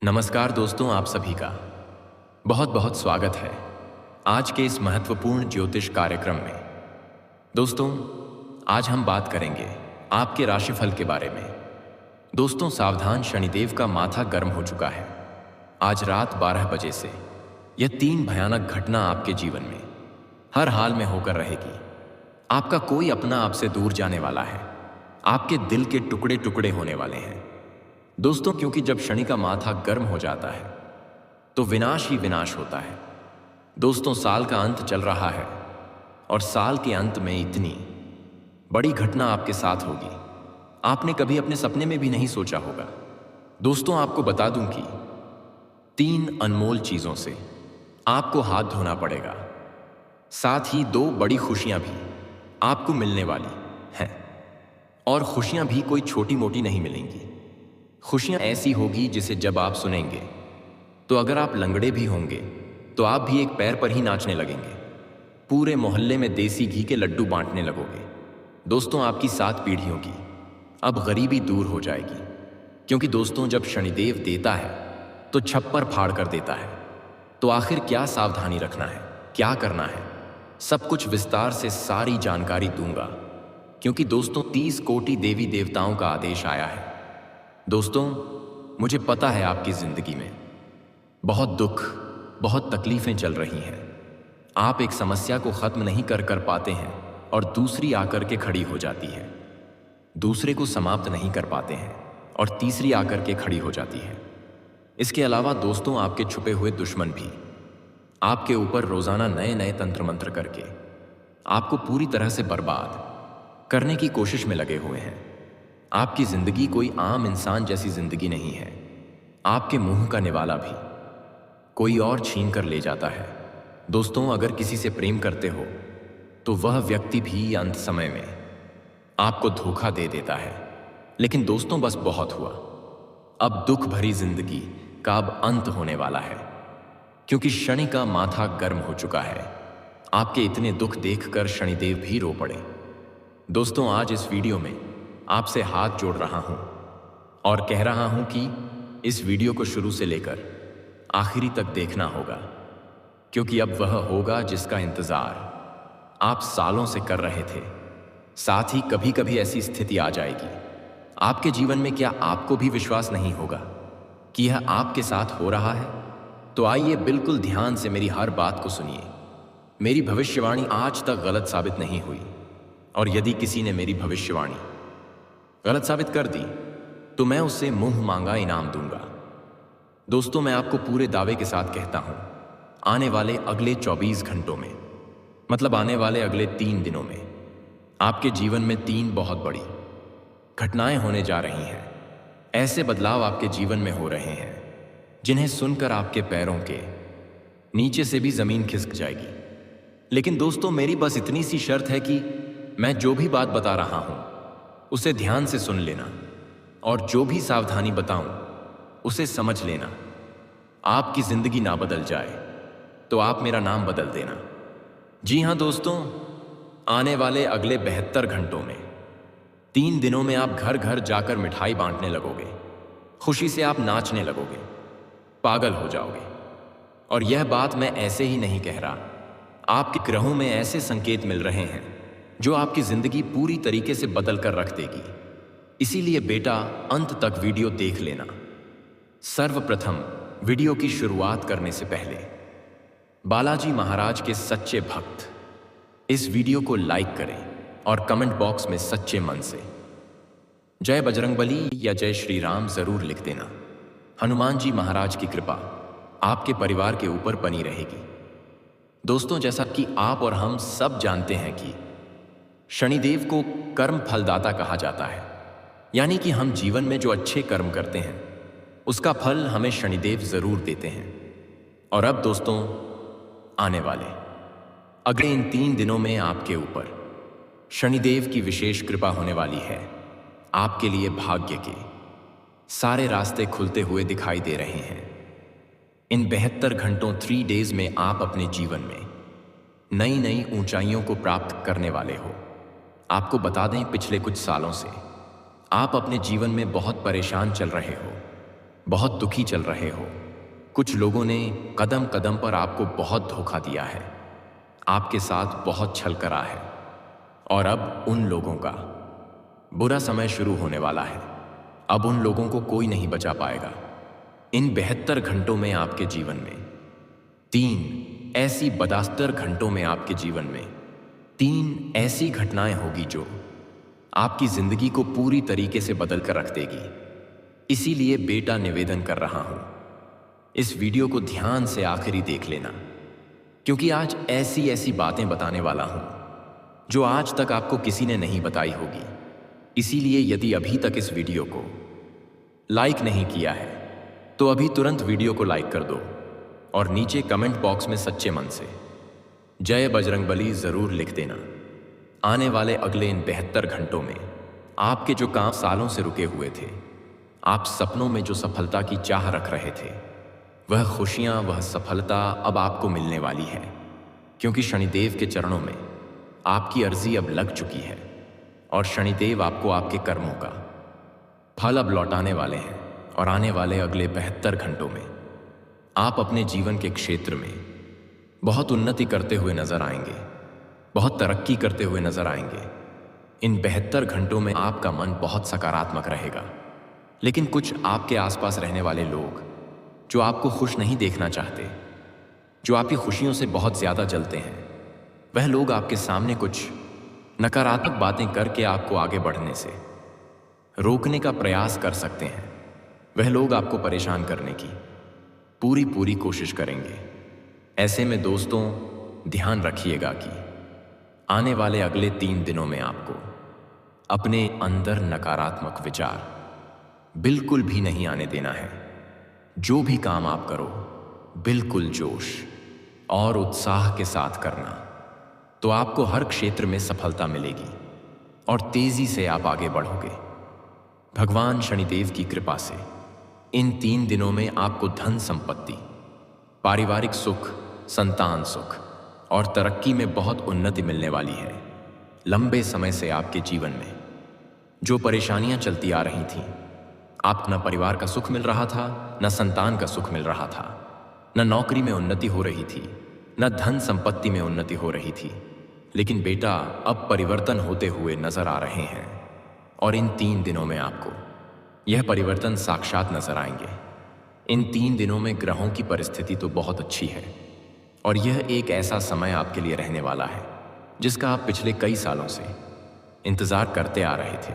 नमस्कार दोस्तों, आप सभी का बहुत बहुत स्वागत है आज के इस महत्वपूर्ण ज्योतिष कार्यक्रम में। दोस्तों, आज हम बात करेंगे आपके राशिफल के बारे में। दोस्तों, सावधान, शनिदेव का माथा गर्म हो चुका है। आज रात 12 बजे से यह 3 भयानक घटना आपके जीवन में हर हाल में होकर रहेगी। आपका कोई अपना आपसे दूर जाने वाला है। आपके दिल के टुकड़े टुकड़े होने वाले हैं। दोस्तों, क्योंकि जब शनि का माथा गर्म हो जाता है तो विनाश ही विनाश होता है। दोस्तों, साल का अंत चल रहा है और साल के अंत में इतनी बड़ी घटना आपके साथ होगी, आपने कभी अपने सपने में भी नहीं सोचा होगा। दोस्तों, आपको बता दूं कि 3 अनमोल चीजों से आपको हाथ धोना पड़ेगा। साथ ही 2 बड़ी खुशियां भी आपको मिलने वाली हैं, और खुशियां भी कोई छोटी मोटी नहीं मिलेंगी। खुशियां ऐसी होगी जिसे जब आप सुनेंगे तो अगर आप लंगड़े भी होंगे तो आप भी एक पैर पर ही नाचने लगेंगे। पूरे मोहल्ले में देसी घी के लड्डू बांटने लगोगे। दोस्तों, आपकी 7 पीढ़ियों की अब गरीबी दूर हो जाएगी, क्योंकि दोस्तों, जब शनिदेव देता है तो छप्पर फाड़ कर देता है। तो आखिर क्या सावधानी रखना है, क्या करना है, सब कुछ विस्तार से सारी जानकारी दूंगा, क्योंकि दोस्तों 30 कोटि देवी देवताओं का आदेश आया है। दोस्तों, मुझे पता है आपकी जिंदगी में बहुत दुख, बहुत तकलीफें चल रही हैं। आप एक समस्या को खत्म नहीं कर पाते हैं और दूसरी आकर के खड़ी हो जाती है। दूसरे को समाप्त नहीं कर पाते हैं और तीसरी आकर के खड़ी हो जाती है। इसके अलावा दोस्तों, आपके छुपे हुए दुश्मन भी आपके ऊपर रोजाना नए नए तंत्र मंत्र करके आपको पूरी तरह से बर्बाद करने की कोशिश में लगे हुए हैं। आपकी जिंदगी कोई आम इंसान जैसी जिंदगी नहीं है। आपके मुंह का निवाला भी कोई और छीन कर ले जाता है। दोस्तों, अगर किसी से प्रेम करते हो तो वह व्यक्ति भी अंत समय में आपको धोखा दे देता है। लेकिन दोस्तों, बस बहुत हुआ। अब दुख भरी जिंदगी का अब अंत होने वाला है, क्योंकि शनि का माथा गर्म हो चुका है। आपके इतने दुख देखकर शनिदेव भी रो पड़े। दोस्तों, आज इस वीडियो में आपसे हाथ जोड़ रहा हूं और कह रहा हूं कि इस वीडियो को शुरू से लेकर आखिरी तक देखना होगा, क्योंकि अब वह होगा जिसका इंतजार आप सालों से कर रहे थे। साथ ही कभी कभी ऐसी स्थिति आ जाएगी आपके जीवन में, क्या आपको भी विश्वास नहीं होगा कि यह आपके साथ हो रहा है? तो आइए बिल्कुल ध्यान से मेरी हर बात को सुनिए। मेरी भविष्यवाणी आज तक गलत साबित नहीं हुई, और यदि किसी ने मेरी भविष्यवाणी गलत साबित कर दी तो मैं उससे मुंह मांगा इनाम दूंगा। दोस्तों, मैं आपको पूरे दावे के साथ कहता हूं, आने वाले अगले 24 घंटों में, मतलब आने वाले अगले 3 दिनों में आपके जीवन में 3 बहुत बड़ी घटनाएं होने जा रही हैं। ऐसे बदलाव आपके जीवन में हो रहे हैं जिन्हें सुनकर आपके पैरों के नीचे से भी जमीन खिसक जाएगी। लेकिन दोस्तों, मेरी बस इतनी सी शर्त है कि मैं जो भी बात बता रहा हूं उसे ध्यान से सुन लेना, और जो भी सावधानी बताऊं उसे समझ लेना। आपकी जिंदगी ना बदल जाए तो आप मेरा नाम बदल देना। जी हां दोस्तों, आने वाले अगले 72 घंटों में 3 दिनों में आप घर घर जाकर मिठाई बांटने लगोगे। खुशी से आप नाचने लगोगे, पागल हो जाओगे। और यह बात मैं ऐसे ही नहीं कह रहा, आपके ग्रहों में ऐसे संकेत मिल रहे हैं जो आपकी जिंदगी पूरी तरीके से बदल कर रख देगी। इसीलिए बेटा, अंत तक वीडियो देख लेना। सर्वप्रथम, वीडियो की शुरुआत करने से पहले बालाजी महाराज के सच्चे भक्त इस वीडियो को लाइक करें और कमेंट बॉक्स में सच्चे मन से जय बजरंगबली या जय श्री राम जरूर लिख देना। हनुमान जी महाराज की कृपा आपके परिवार के ऊपर बनी रहेगी। दोस्तों, जैसा कि आप और हम सब जानते हैं कि शनिदेव को कर्म फलदाता कहा जाता है, यानी कि हम जीवन में जो अच्छे कर्म करते हैं उसका फल हमें शनिदेव जरूर देते हैं। और अब दोस्तों, आने वाले अगले इन 3 दिनों में आपके ऊपर शनिदेव की विशेष कृपा होने वाली है। आपके लिए भाग्य के सारे रास्ते खुलते हुए दिखाई दे रहे हैं। इन 72 घंटों 3 डेज में आप अपने जीवन में नई नई ऊंचाइयों को प्राप्त करने वाले हो। आपको बता दें, पिछले कुछ सालों से आप अपने जीवन में बहुत परेशान चल रहे हो। बहुत दुखी चल रहे हो। कुछ लोगों ने कदम कदम पर आपको बहुत धोखा दिया है, आपके साथ बहुत छल करा है, और अब उन लोगों का बुरा समय शुरू होने वाला है। अब उन लोगों को कोई नहीं बचा पाएगा। इन 72 घंटों में आपके जीवन में 3 ऐसी बदास्तर घंटों में आपके जीवन में 3 ऐसी घटनाएं होगी जो आपकी जिंदगी को पूरी तरीके से बदल कर रख देगी। इसीलिए बेटा निवेदन कर रहा हूं, इस वीडियो को ध्यान से आखिरी देख लेना, क्योंकि आज ऐसी ऐसी बातें बताने वाला हूं जो आज तक आपको किसी ने नहीं बताई होगी। इसीलिए यदि अभी तक इस वीडियो को लाइक नहीं किया है तो अभी तुरंत वीडियो को लाइक कर दो और नीचे कमेंट बॉक्स में सच्चे मन से जय बजरंगबली जरूर लिख देना। आने वाले अगले इन 72 घंटों में आपके जो काम सालों से रुके हुए थे, आप सपनों में जो सफलता की चाह रख रहे थे, वह खुशियां, वह सफलता अब आपको मिलने वाली है, क्योंकि शनिदेव के चरणों में आपकी अर्जी अब लग चुकी है और शनिदेव आपको आपके कर्मों का फल अब लौटाने वाले हैं। और आने वाले अगले 72 घंटों में आप अपने जीवन के क्षेत्र में बहुत उन्नति करते हुए नजर आएंगे, बहुत तरक्की करते हुए नजर आएंगे। इन 72 घंटों में आपका मन बहुत सकारात्मक रहेगा, लेकिन कुछ आपके आसपास रहने वाले लोग जो आपको खुश नहीं देखना चाहते, जो आपकी खुशियों से बहुत ज्यादा जलते हैं, वह लोग आपके सामने कुछ नकारात्मक बातें करके आपको आगे बढ़ने से रोकने का प्रयास कर सकते हैं। वह लोग आपको परेशान करने की पूरी कोशिश करेंगे। ऐसे में दोस्तों ध्यान रखिएगा कि आने वाले अगले 3 दिनों में आपको अपने अंदर नकारात्मक विचार बिल्कुल भी नहीं आने देना है। जो भी काम आप करो बिल्कुल जोश और उत्साह के साथ करना, तो आपको हर क्षेत्र में सफलता मिलेगी और तेजी से आप आगे बढ़ोगे। भगवान शनिदेव की कृपा से इन 3 दिनों में आपको धन संपत्ति, पारिवारिक सुख, संतान सुख और तरक्की में बहुत उन्नति मिलने वाली है। लंबे समय से आपके जीवन में जो परेशानियां चलती आ रही थीं, आप न परिवार का सुख मिल रहा था, न संतान का सुख मिल रहा था, न नौकरी में उन्नति हो रही थी, न धन संपत्ति में उन्नति हो रही थी, लेकिन बेटा अब परिवर्तन होते हुए नजर आ रहे हैं और इन 3 दिनों में आपको यह परिवर्तन साक्षात नजर आएंगे। इन 3 दिनों में ग्रहों की परिस्थिति तो बहुत अच्छी है और यह एक ऐसा समय आपके लिए रहने वाला है जिसका आप पिछले कई सालों से इंतजार करते आ रहे थे।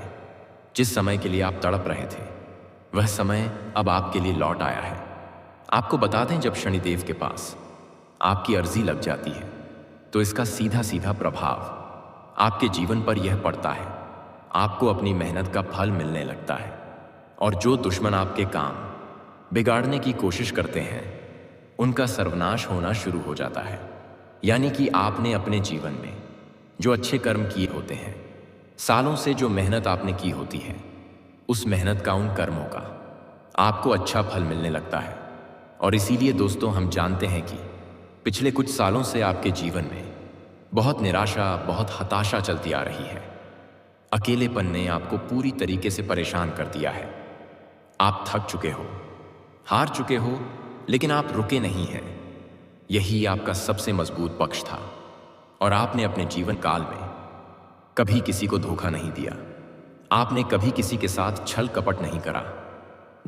जिस समय के लिए आप तड़प रहे थे, वह समय अब आपके लिए लौट आया है। आपको बता दें, जब शनिदेव के पास आपकी अर्जी लग जाती है तो इसका सीधा सीधा प्रभाव आपके जीवन पर यह पड़ता है, आपको अपनी मेहनत का फल मिलने लगता है और जो दुश्मन आपके काम बिगाड़ने की कोशिश करते हैं, उनका सर्वनाश होना शुरू हो जाता है। यानी कि आपने अपने जीवन में जो अच्छे कर्म किए होते हैं, सालों से जो मेहनत आपने की होती है, उस मेहनत का, उन कर्मों का आपको अच्छा फल मिलने लगता है। और इसीलिए दोस्तों हम जानते हैं कि पिछले कुछ सालों से आपके जीवन में बहुत निराशा, बहुत हताशा चलती आ रही है। अकेलेपन ने आपको पूरी तरीके से परेशान कर दिया है। आप थक चुके हो, हार चुके हो, लेकिन आप रुके नहीं हैं। यही आपका सबसे मजबूत पक्ष था और आपने अपने जीवन काल में कभी किसी को धोखा नहीं दिया। आपने कभी किसी के साथ छल कपट नहीं करा।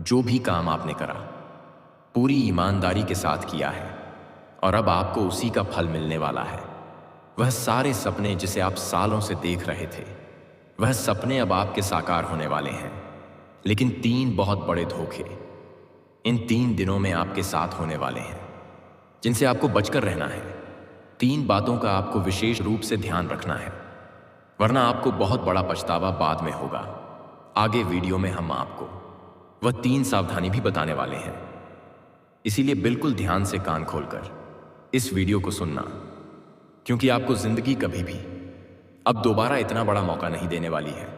जो भी काम आपने करा पूरी ईमानदारी के साथ किया है और अब आपको उसी का फल मिलने वाला है। वह सारे सपने जिसे आप सालों से देख रहे थे, वह सपने अब आपके साकार होने वाले हैं। लेकिन 3 बहुत बड़े धोखे इन 3 दिनों में आपके साथ होने वाले हैं, जिनसे आपको बचकर रहना है। 3 बातों का आपको विशेष रूप से ध्यान रखना है, वरना आपको बहुत बड़ा पछतावा बाद में होगा। आगे वीडियो में हम आपको वह 3 सावधानी भी बताने वाले हैं, इसीलिए बिल्कुल ध्यान से कान खोलकर इस वीडियो को सुनना, क्योंकि आपको जिंदगी कभी भी अब दोबारा इतना बड़ा मौका नहीं देने वाली है।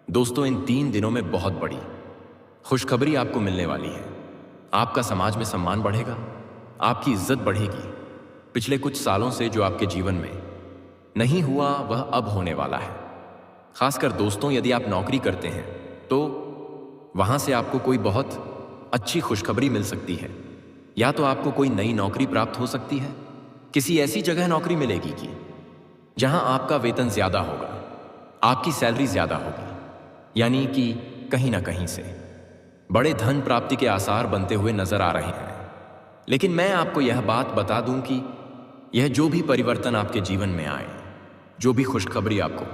दोस्तों इन 3 दिनों में बहुत बड़ी खुशखबरी आपको मिलने वाली है। आपका समाज में सम्मान बढ़ेगा, आपकी इज्जत बढ़ेगी। पिछले कुछ सालों से जो आपके जीवन में नहीं हुआ, वह अब होने वाला है। खासकर दोस्तों, यदि आप नौकरी करते हैं तो वहां से आपको कोई बहुत अच्छी खुशखबरी मिल सकती है। या तो आपको कोई नई नौकरी प्राप्त हो सकती है, किसी ऐसी जगह नौकरी मिलेगी कि जहां आपका वेतन ज्यादा होगा, आपकी सैलरी ज्यादा होगी, यानी कि कहीं ना कहीं से बड़े धन प्राप्ति के आसार बनते हुए नजर आ रहे हैं। लेकिन मैं आपको यह बात बता दूं कि यह जो भी परिवर्तन आपके जीवन में आए, जो भी खुशखबरी आपको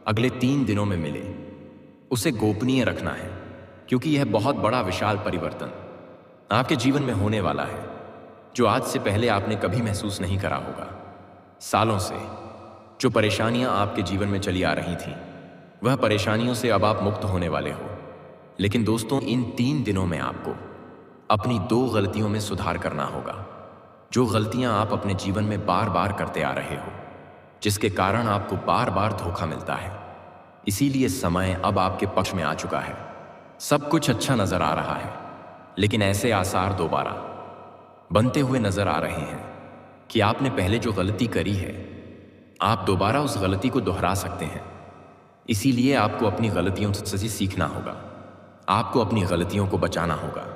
अगले 3 दिनों में मिले, उसे गोपनीय रखना है, क्योंकि यह बहुत बड़ा विशाल परिवर्तन आपके जीवन में होने वाला है, जो आज से पहले आपने कभी महसूस नहीं करा होगा। सालों से जो परेशानियां आपके जीवन में चली आ रही थीं, वह परेशानियों से अब आप मुक्त होने वाले हो। लेकिन दोस्तों, इन 3 दिनों में आपको अपनी 2 गलतियों में सुधार करना होगा, जो गलतियां आप अपने जीवन में बार बार करते आ रहे हो, जिसके कारण आपको बार बार धोखा मिलता है। इसीलिए समय अब आपके पक्ष में आ चुका है। सब कुछ अच्छा नजर आ रहा है, लेकिन ऐसे आसार दोबारा बनते हुए नजर आ रहे हैं कि आपने पहले जो गलती करी है, आप दोबारा उस गलती को दोहरा सकते हैं। इसीलिए आपको अपनी गलतियों से सीखना होगा, आपको अपनी गलतियों को बचाना होगा।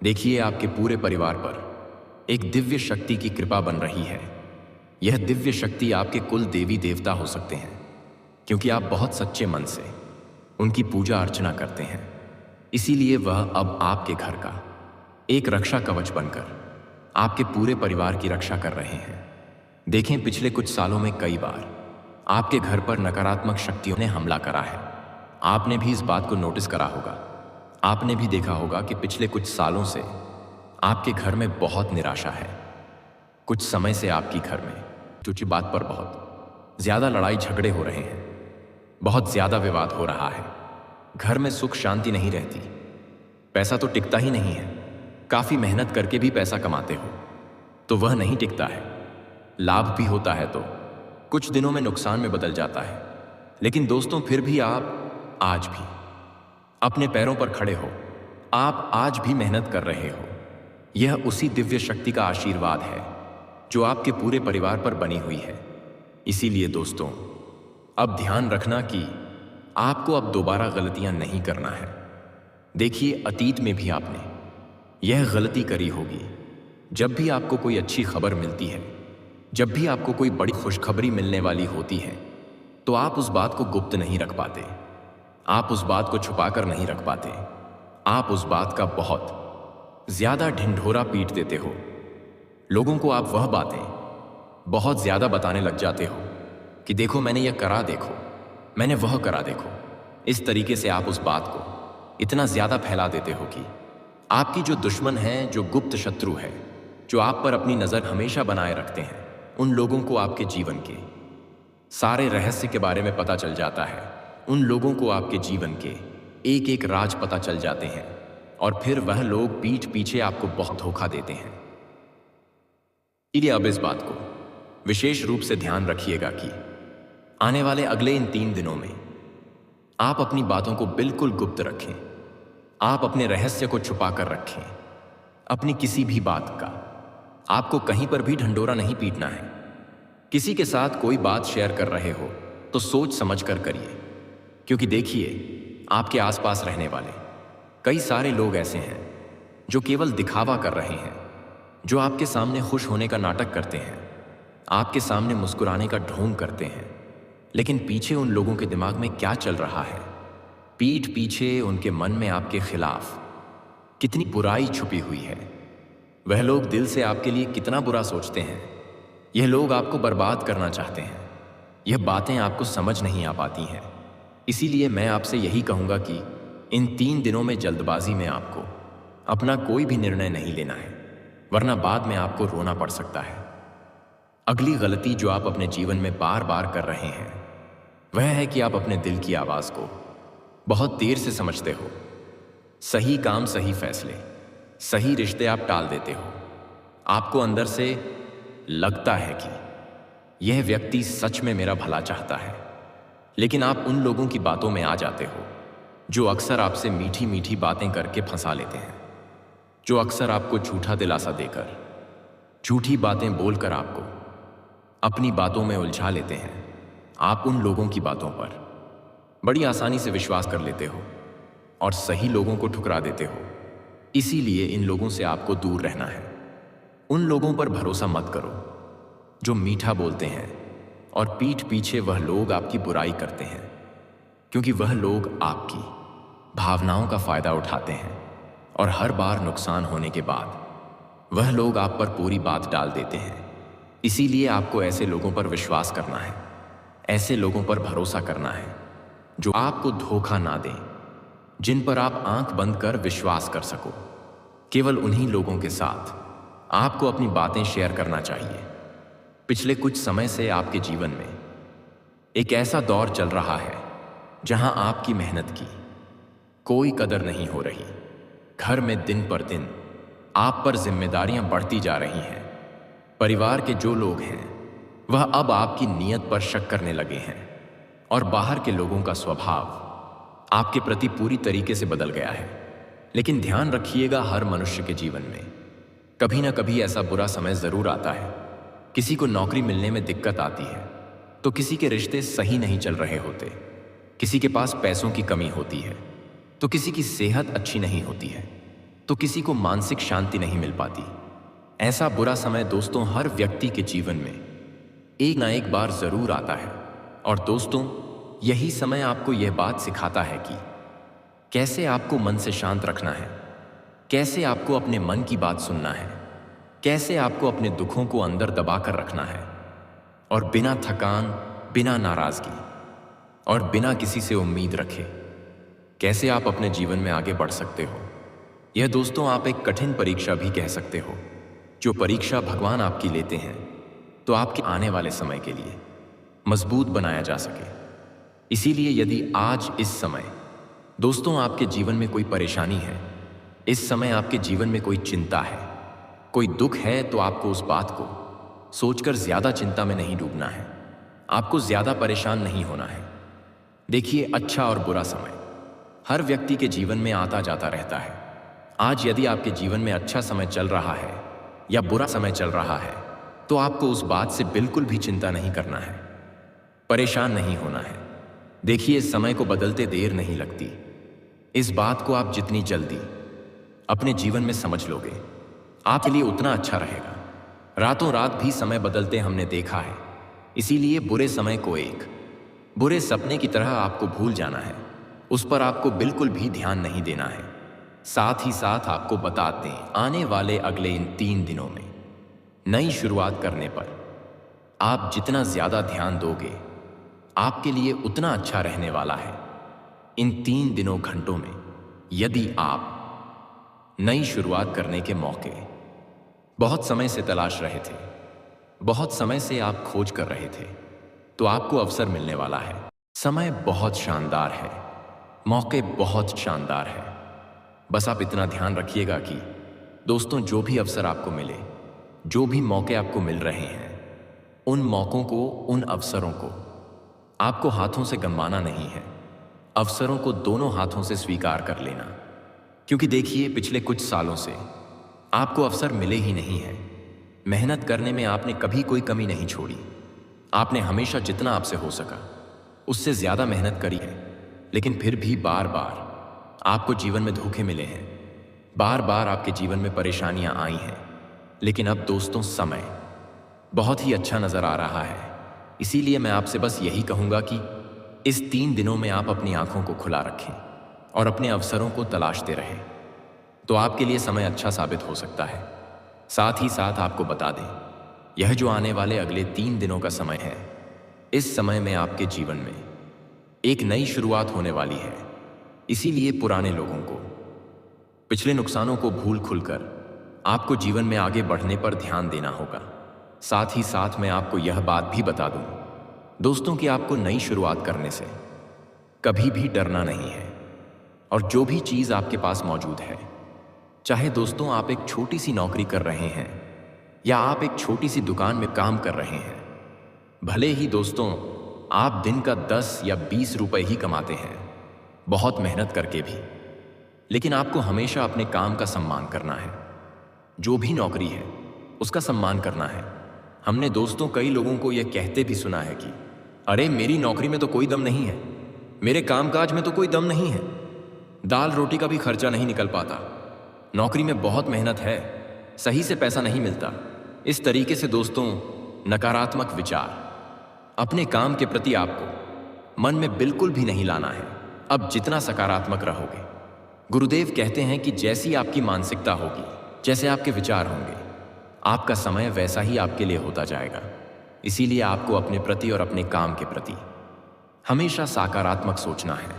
देखिए, आपके पूरे परिवार पर एक दिव्य शक्ति की कृपा बन रही है। यह दिव्य शक्ति आपके कुल देवी देवता हो सकते हैं, क्योंकि आप बहुत सच्चे मन से उनकी पूजा अर्चना करते हैं। इसीलिए वह अब आपके घर का एक रक्षा कवच बनकर आपके पूरे परिवार की रक्षा कर रहे हैं। देखें, पिछले कुछ सालों में कई बार आपके घर पर नकारात्मक शक्तियों ने हमला करा है। आपने भी इस बात को नोटिस करा होगा। आपने भी देखा होगा कि पिछले कुछ सालों से आपके घर में बहुत निराशा है। कुछ समय से आपकी घर में तुझी बात पर बहुत ज्यादा लड़ाई झगड़े हो रहे हैं, बहुत ज्यादा विवाद हो रहा है। घर में सुख शांति नहीं रहती, पैसा तो टिकता ही नहीं है। काफी मेहनत करके भी पैसा कमाते हो तो वह नहीं टिकता है। लाभ भी होता है तो कुछ दिनों में नुकसान में बदल जाता है। लेकिन दोस्तों, फिर भी आप आज भी अपने पैरों पर खड़े हो, आप आज भी मेहनत कर रहे हो। यह उसी दिव्य शक्ति का आशीर्वाद है जो आपके पूरे परिवार पर बनी हुई है। इसीलिए दोस्तों, अब ध्यान रखना कि आपको अब दोबारा गलतियां नहीं करना है। देखिए, अतीत में भी आपने यह गलती करी होगी। जब भी आपको कोई अच्छी खबर मिलती है, जब भी आपको कोई बड़ी खुशखबरी मिलने वाली होती है, तो आप उस बात को गुप्त नहीं रख पाते, आप उस बात को छुपाकर नहीं रख पाते। आप उस बात का बहुत ज्यादा ढिंढोरा पीट देते हो। लोगों को आप वह बातें बहुत ज्यादा बताने लग जाते हो कि देखो मैंने यह करा, देखो मैंने वह करा, देखो। इस तरीके से आप उस बात को इतना ज्यादा फैला देते हो कि आपकी जो दुश्मन है, जो गुप्त शत्रु है, जो आप पर अपनी नजर हमेशा बनाए रखते हैं, उन लोगों को आपके जीवन के सारे रहस्य के बारे में पता चल जाता है। उन लोगों को आपके जीवन के एक एक राज पता चल जाते हैं, और फिर वह लोग पीठ पीछे आपको बहुत धोखा देते हैं। इसलिए अब इस बात को विशेष रूप से ध्यान रखिएगा कि आने वाले अगले इन 3 दिनों में आप अपनी बातों को बिल्कुल गुप्त रखें। आप अपने रहस्य को छुपा कर रखें। अपनी किसी भी बात का आपको कहीं पर भी ढंढोरा नहीं पीटना है। किसी के साथ कोई बात शेयर कर रहे हो तो सोच समझ कर करिए, क्योंकि देखिए, आपके आसपास रहने वाले कई सारे लोग ऐसे हैं जो केवल दिखावा कर रहे हैं, जो आपके सामने खुश होने का नाटक करते हैं, आपके सामने मुस्कुराने का ढोंग करते हैं, लेकिन पीछे उन लोगों के दिमाग में क्या चल रहा है, पीठ पीछे उनके मन में आपके खिलाफ कितनी बुराई छुपी हुई है, वह लोग दिल से आपके लिए कितना बुरा सोचते हैं। यह लोग आपको बर्बाद करना चाहते हैं। यह बातें आपको समझ नहीं आ पाती हैं। इसीलिए मैं आपसे यही कहूँगा कि इन 3 दिनों में जल्दबाजी में आपको अपना कोई भी निर्णय नहीं लेना है, वरना बाद में आपको रोना पड़ सकता है। अगली गलती जो आप अपने जीवन में बार बार कर रहे हैं, वह है कि आप अपने दिल की आवाज को बहुत देर से समझते हो। सही काम, सही फैसले, सही रिश्ते आप टाल देते हो। आपको अंदर से लगता है कि यह व्यक्ति सच में मेरा भला चाहता है, लेकिन आप उन लोगों की बातों में आ जाते हो जो अक्सर आपसे मीठी मीठी बातें करके फंसा लेते हैं, जो अक्सर आपको झूठा दिलासा देकर, झूठी बातें बोलकर आपको अपनी बातों में उलझा लेते हैं। आप उन लोगों की बातों पर बड़ी आसानी से विश्वास कर लेते हो और सही लोगों को ठुकरा देते हो। इसीलिए इन लोगों से आपको दूर रहना है। उन लोगों पर भरोसा मत करो जो मीठा बोलते हैं और पीठ पीछे वह लोग आपकी बुराई करते हैं, क्योंकि वह लोग आपकी भावनाओं का फायदा उठाते हैं और हर बार नुकसान होने के बाद वह लोग आप पर पूरी बात डाल देते हैं। इसीलिए आपको ऐसे लोगों पर विश्वास करना है, ऐसे लोगों पर भरोसा करना है जो आपको धोखा ना दें, जिन पर आप आंख बंद कर विश्वास कर सको। केवल उन्हीं लोगों के साथ आपको अपनी बातें शेयर करना चाहिए। पिछले कुछ समय से आपके जीवन में एक ऐसा दौर चल रहा है जहां आपकी मेहनत की कोई कदर नहीं हो रही। घर में दिन पर दिन आप पर जिम्मेदारियां बढ़ती जा रही हैं। परिवार के जो लोग हैं वह अब आपकी नीयत पर शक करने लगे हैं और बाहर के लोगों का स्वभाव आपके प्रति पूरी तरीके से बदल गया है। लेकिन ध्यान रखिएगा, हर मनुष्य के जीवन में कभी ना कभी ऐसा बुरा समय जरूर आता है। किसी को नौकरी मिलने में दिक्कत आती है, तो किसी के रिश्ते सही नहीं चल रहे होते, किसी के पास पैसों की कमी होती है, तो किसी की सेहत अच्छी नहीं होती है, तो किसी को मानसिक शांति नहीं मिल पाती। ऐसा बुरा समय दोस्तों हर व्यक्ति के जीवन में एक ना एक बार जरूर आता है। और दोस्तों, यही समय आपको यह बात सिखाता है कि कैसे आपको मन से शांत रखना है, कैसे आपको अपने मन की बात सुनना है, कैसे आपको अपने दुखों को अंदर दबाकर रखना है और बिना थकान, बिना नाराजगी और बिना किसी से उम्मीद रखे कैसे आप अपने जीवन में आगे बढ़ सकते हो। यह दोस्तों आप एक कठिन परीक्षा भी कह सकते हो, जो परीक्षा भगवान आपकी लेते हैं तो आपके आने वाले समय के लिए मजबूत बनाया जा सके। इसीलिए यदि आज इस समय दोस्तों आपके जीवन में कोई परेशानी है, इस समय आपके जीवन में कोई चिंता है, कोई दुख है, तो आपको उस बात को सोचकर ज्यादा चिंता में नहीं डूबना है, आपको ज्यादा परेशान नहीं होना है। देखिए, अच्छा और बुरा समय हर व्यक्ति के जीवन में आता जाता रहता है। आज यदि आपके जीवन में अच्छा समय चल रहा है या बुरा समय चल रहा है, तो आपको उस बात से बिल्कुल भी चिंता नहीं करना है, परेशान नहीं होना है। देखिए, समय को बदलते देर नहीं लगती। इस बात को आप जितनी जल्दी अपने जीवन में समझ लोगे, आपके लिए उतना अच्छा रहेगा। रातों रात भी समय बदलते हमने देखा है। इसीलिए बुरे समय को एक बुरे सपने की तरह आपको भूल जाना है, उस पर आपको बिल्कुल भी ध्यान नहीं देना है। साथ ही साथ आपको बता दें, आने वाले अगले इन 3 दिनों में नई शुरुआत करने पर आप जितना ज्यादा ध्यान दोगे, आपके लिए उतना अच्छा रहने वाला है। इन 3 दिनों घंटों में यदि आप नई शुरुआत करने के मौके बहुत समय से तलाश रहे थे, बहुत समय से आप खोज कर रहे थे, तो आपको अवसर मिलने वाला है। समय बहुत शानदार है, मौके बहुत शानदार है। बस आप इतना ध्यान रखिएगा कि दोस्तों, जो भी अवसर आपको मिले, जो भी मौके आपको मिल रहे हैं, उन मौकों को, उन अवसरों को आपको हाथों से गंवाना नहीं है। अवसरों को दोनों हाथों से स्वीकार कर लेना, क्योंकि देखिए, पिछले कुछ सालों से आपको अवसर मिले ही नहीं है। मेहनत करने में आपने कभी कोई कमी नहीं छोड़ी। आपने हमेशा जितना आपसे हो सका उससे ज्यादा मेहनत करी है, लेकिन फिर भी बार बार आपको जीवन में धोखे मिले हैं, बार बार आपके जीवन में परेशानियां आई हैं। लेकिन अब दोस्तों, समय बहुत ही अच्छा नजर आ रहा है। इसीलिए मैं आपसे बस यही कहूंगा कि इस 3 दिनों में आप अपनी आंखों को खुला रखें और अपने अवसरों को तलाशते रहें, तो आपके लिए समय अच्छा साबित हो सकता है। साथ ही साथ आपको बता दें, यह जो आने वाले अगले 3 दिनों का समय है, इस समय में आपके जीवन में एक नई शुरुआत होने वाली है। इसीलिए पुराने लोगों को, पिछले नुकसानों को भूल खुलकर आपको जीवन में आगे बढ़ने पर ध्यान देना होगा। साथ ही साथ मैं आपको यह बात भी बता दूं दोस्तों कि आपको नई शुरुआत करने से कभी भी डरना नहीं है। और जो भी चीज़ आपके पास मौजूद है, चाहे दोस्तों आप एक छोटी सी नौकरी कर रहे हैं या आप एक छोटी सी दुकान में काम कर रहे हैं, भले ही दोस्तों आप दिन का 10 या 20 रुपए ही कमाते हैं, बहुत मेहनत करके भी, लेकिन आपको हमेशा अपने काम का सम्मान करना है। जो भी नौकरी है उसका सम्मान करना है। हमने दोस्तों कई लोगों को यह कहते भी सुना है कि अरे मेरी नौकरी में तो कोई दम नहीं है, मेरे कामकाज में तो कोई दम नहीं है, दाल रोटी का भी खर्चा नहीं निकल पाता। नौकरी में बहुत मेहनत है, सही से पैसा नहीं मिलता। इस तरीके से दोस्तों नकारात्मक विचार अपने काम के प्रति आपको मन में बिल्कुल भी नहीं लाना है। अब जितना सकारात्मक रहोगे, गुरुदेव कहते हैं कि जैसी आपकी मानसिकता होगी, जैसे आपके विचार होंगे, आपका समय वैसा ही आपके लिए होता जाएगा। इसीलिए आपको अपने प्रति और अपने काम के प्रति हमेशा सकारात्मक सोचना है,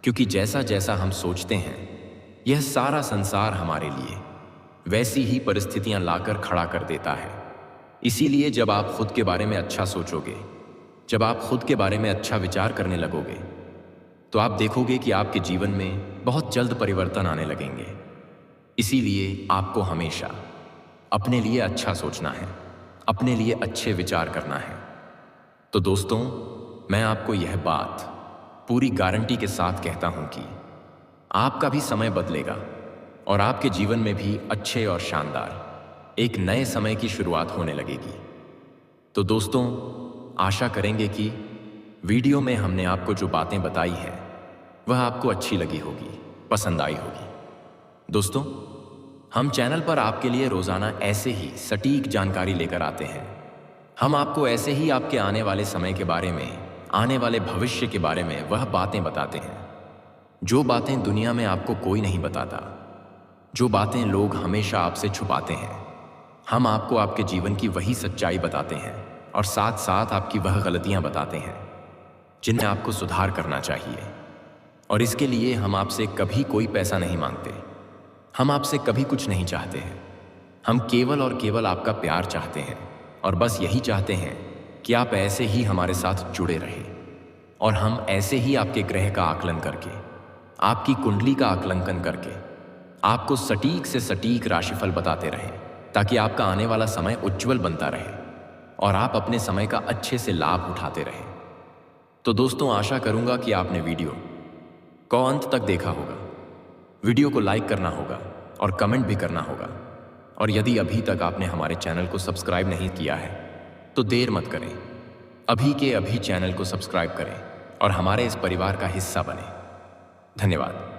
क्योंकि जैसा जैसा हम सोचते हैं यह सारा संसार हमारे लिए वैसी ही परिस्थितियां लाकर खड़ा कर देता है। इसीलिए जब आप खुद के बारे में अच्छा सोचोगे, जब आप खुद के बारे में अच्छा विचार करने लगोगे, तो आप देखोगे कि आपके जीवन में बहुत जल्द परिवर्तन आने लगेंगे। इसीलिए आपको हमेशा अपने लिए अच्छा सोचना है, अपने लिए अच्छे विचार करना है। तो दोस्तों, मैं आपको यह बात पूरी गारंटी के साथ कहता हूं कि आपका भी समय बदलेगा और आपके जीवन में भी अच्छे और शानदार एक नए समय की शुरुआत होने लगेगी। तो दोस्तों, आशा करेंगे कि वीडियो में हमने आपको जो बातें बताई हैं वह आपको अच्छी लगी होगी, पसंद आई होगी। दोस्तों, हम चैनल पर आपके लिए रोजाना ऐसे ही सटीक जानकारी लेकर आते हैं। हम आपको ऐसे ही आपके आने वाले समय के बारे में, आने वाले भविष्य के बारे में वह बातें बताते हैं जो बातें दुनिया में आपको कोई नहीं बताता, जो बातें लोग हमेशा आपसे छुपाते हैं। हम आपको आपके जीवन की वही सच्चाई बताते हैं और साथ साथ आपकी वह गलतियां बताते हैं जिनमें आपको सुधार करना चाहिए। और इसके लिए हम आपसे कभी कोई पैसा नहीं मांगते, हम आपसे कभी कुछ नहीं चाहते हैं। हम केवल और केवल आपका प्यार चाहते हैं और बस यही चाहते हैं कि आप ऐसे ही हमारे साथ जुड़े रहें और हम ऐसे ही आपके ग्रह का आकलन करके, आपकी कुंडली का आकलन करके आपको सटीक से सटीक राशिफल बताते रहें, ताकि आपका आने वाला समय उज्जवल बनता रहे और आप अपने समय का अच्छे से लाभ उठाते रहें। तो दोस्तों, आशा करूंगा कि आपने वीडियो को अंत तक देखा होगा। वीडियो को लाइक करना होगा और कमेंट भी करना होगा। और यदि अभी तक आपने हमारे चैनल को सब्सक्राइब नहीं किया है तो देर मत करें, अभी के अभी चैनल को सब्सक्राइब करें और हमारे इस परिवार का हिस्सा बने। धन्यवाद।